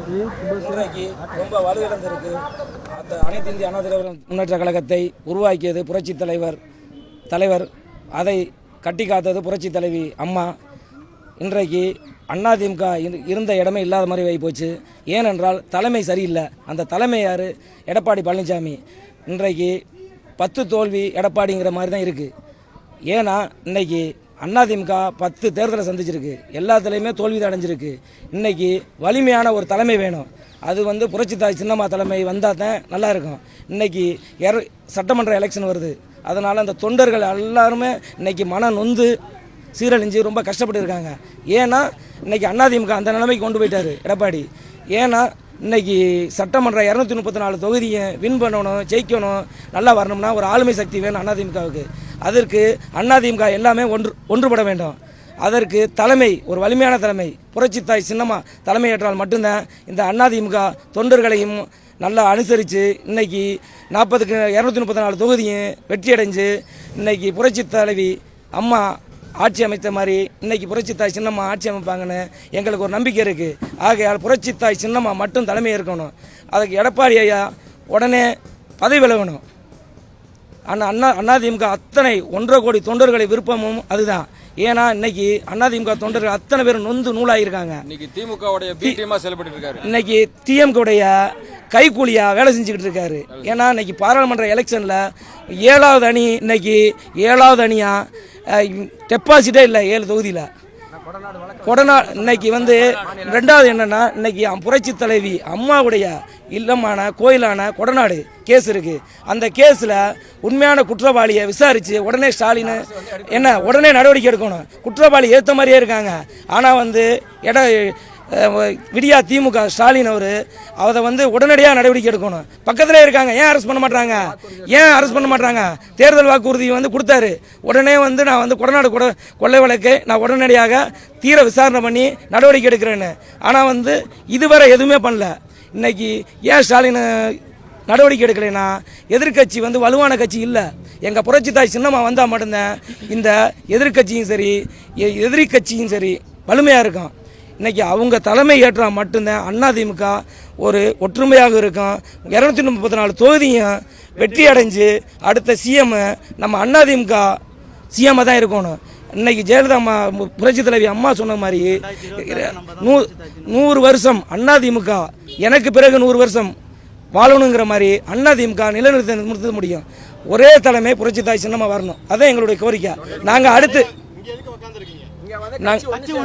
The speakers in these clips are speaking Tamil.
இன்றைக்கு ரொம்ப வலுவிழந்திருக்கு. அந்த அனைத்து இந்திய அண்ணா திராவிட முன்னேற்ற கழகத்தை உருவாக்கியது புரட்சி தலைவர், அதை கட்டி காத்தது புரட்சி தலைவி அம்மா. இன்றைக்கு அதிமுக இருந்த இடமே இல்லாத மாதிரி ஆகி போச்சு. ஏனென்றால் தலைமை சரியில்லை. அந்த தலைமை யார்? எடப்பாடி பழனிசாமி. இன்றைக்கு 10 தோல்வி எடப்பாடிங்கிற மாதிரி தான் இருக்குது. ஏன்னா இன்றைக்கி அதிமுக 10 தேர்தலை சந்திச்சிருக்கு, எல்லாத்துலேயுமே தோல்வி தான் அடைஞ்சிருக்கு. இன்றைக்கி வலிமையான ஒரு தலைமை வேணும். அது புரட்சித்தாய் சின்னம்மா தலைமை வந்தால் தான் நல்லாயிருக்கும். இன்றைக்கி சட்டமன்ற எலெக்ஷன் வருது. அதனால் அந்த தொண்டர்கள் எல்லாருமே இன்றைக்கி மன நொந்து சீரழிஞ்சு ரொம்ப கஷ்டப்பட்டு இருக்காங்க. ஏன்னா இன்றைக்கி அதிமுக அந்த நிலைமைக்கு கொண்டு போயிட்டார் எடப்பாடி. ஏன்னா இன்றைக்கி சட்டமன்ற 234 தொகுதியை வின் பண்ணணும், ஜெயிக்கணும், நல்லா வரணும்னா ஒரு ஆளுமை சக்தி வேணும் அதிமுகவுக்கு. அதற்கு அதிமுக எல்லாமே ஒன்றுபட வேண்டும். அதற்கு தலைமை, ஒரு வலிமையான தலைமை, புரட்சித்தாய் சின்னம்மா தலைமையேற்றால் மட்டும்தான் இந்த அதிமுக தொண்டர்களையும் நல்லா அனுசரித்து இன்றைக்கி 40க்கு 234 தொகுதியும் வெற்றி அடைஞ்சு இன்றைக்கி புரட்சி தலைவி அம்மா ஆட்சி அமைத்த மாதிரி இன்றைக்கி புரட்சித்தாய் சின்னம்மா ஆட்சி அமைப்பாங்கன்னு எங்களுக்கு ஒரு நம்பிக்கை இருக்குது. ஆகையால் புரட்சித்தாய் சின்னம்மா மட்டும் தலைமை ஏற்கணும். அதுக்கு எடப்பாடி ஐயா உடனே பதவி விலகணும். ஆனால் அதிமுக அத்தனை 1.5 கோடி தொண்டர்களை விருப்பமும் அதுதான். ஏன்னா இன்னைக்கு அதிமுக தொண்டர்கள் அத்தனை பேரும் நொந்து நூலாயிருக்காங்க. இன்னைக்கு திமுகவுடைய கைக்கூலியா வேலை செஞ்சுக்கிட்டு இருக்காரு. ஏன்னா இன்னைக்கு பாராளுமன்ற எலெக்ஷன்ல 7வது அணி, இன்னைக்கு 7வது அணியா டெபாசிட்டே இல்லை 7 தொகுதியில். கொடநாடு இன்னைக்கு 2வது என்னன்னா, இன்னைக்கு புரட்சி தலைவி அம்மாவுடைய இல்லமான கோயிலான கொடநாடு கேஸ் இருக்கு. அந்த கேஸில் உண்மையான குற்றவாளியை விசாரித்து உடனே ஸ்டாலின் உடனே நடவடிக்கை எடுக்கணும். குற்றவாளி ஏற்ற மாதிரியே இருக்காங்க. ஆனால் விடியா திமுக ஸ்டாலின் அதை உடனடியாக நடவடிக்கை எடுக்கணும். பக்கத்திலே இருக்காங்க. ஏன் அரெஸ்ட் பண்ண மாட்டாங்க? தேர்தல் வாக்குறுதி கொடுத்தாரு. உடனே நான் கொடநாடு கொள்ளை வழக்கை நான் உடனடியாக தீர விசாரணை பண்ணி நடவடிக்கை எடுக்கிறேன்னு. ஆனால் இதுவரை எதுவுமே பண்ணல. இன்னைக்கு ஏன் ஸ்டாலின் நடவடிக்கை எடுக்கலைன்னா, எதிர்கட்சி வலுவான கட்சி இல்லை. எங்கள் புரட்சித்தாய் சின்னம்மா வந்தால் மட்டும்தான் இந்த எதிர்கட்சியும் சரி எதிரி கட்சியும் சரி வலிமையாக இருக்கும். இன்றைக்கி அவங்க தலைமை ஏற்றால் மட்டும்தான் அதிமுக ஒரு ஒற்றுமையாக இருக்கும். 234 தொகுதியும் வெற்றி அடைஞ்சு அடுத்த சிஎம் நம்ம அதிமுக சிஎம்மாக தான் இருக்கணும். இன்றைக்கி ஜெயலலிதா அம்மா புரட்சி தலைவி அம்மா சொன்ன மாதிரி 100 வருஷம் அதிமுக எனக்கு பிறகு 100 வருஷம் வாழணுங்கிற மாதிரி அதிமுக நிலைநிறுத்த முடியும். ஒரே தலைமை புரட்சித்தாய் சின்னம்மா வரணும். அதான் எங்களுடைய கோரிக்கை. நாங்கள் அடுத்து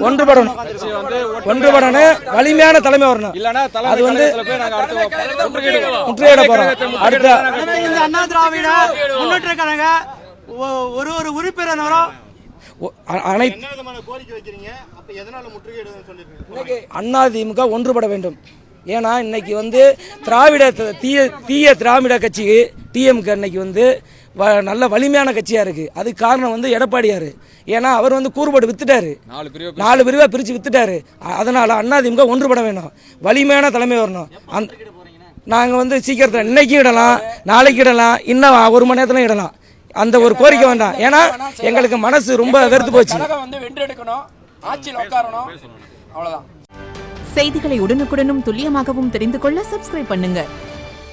ஒன்றுபடணும், வலிமையான தலைமை வரணும். அது முற்றுகையிட போறோம். அடுத்த அண்ணா திராவிட முன்னேற்ற கழக ஒரு உறுப்பினரும் அதிமுக ஒன்றுபட வேண்டும். ஏன்னா இன்னைக்கு தீய திராவிட கட்சி டிஎம்கே இன்னைக்கு நல்ல வலிமையான கட்சியாக இருக்குது. அதுக்கு காரணம் எடப்பாடியார். ஏன்னா அவர் கூறுபாடு வித்துட்டாரு, 4 பிரிவாக பிரித்து வித்துட்டாரு. அதனால் அதிமுக ஒன்றுபட வேணும், வலிமையான தலைமை வரணும். நாங்கள் சீக்கிரத்தில் இன்னைக்கும் இடலாம், நாளைக்கு இடலாம், இன்னும் 1 மணி நேரத்தில் இடலாம். அந்த ஒரு கோரிக்கை வேண்டாம். ஏன்னா எங்களுக்கு மனசு ரொம்ப வெறுத்து போச்சு. செய்திகளை உடனுக்குடனும் துல்லியமாகவும் தெரிந்து கொள்ள சப்ஸ்கிரைப் பண்ணுங்க.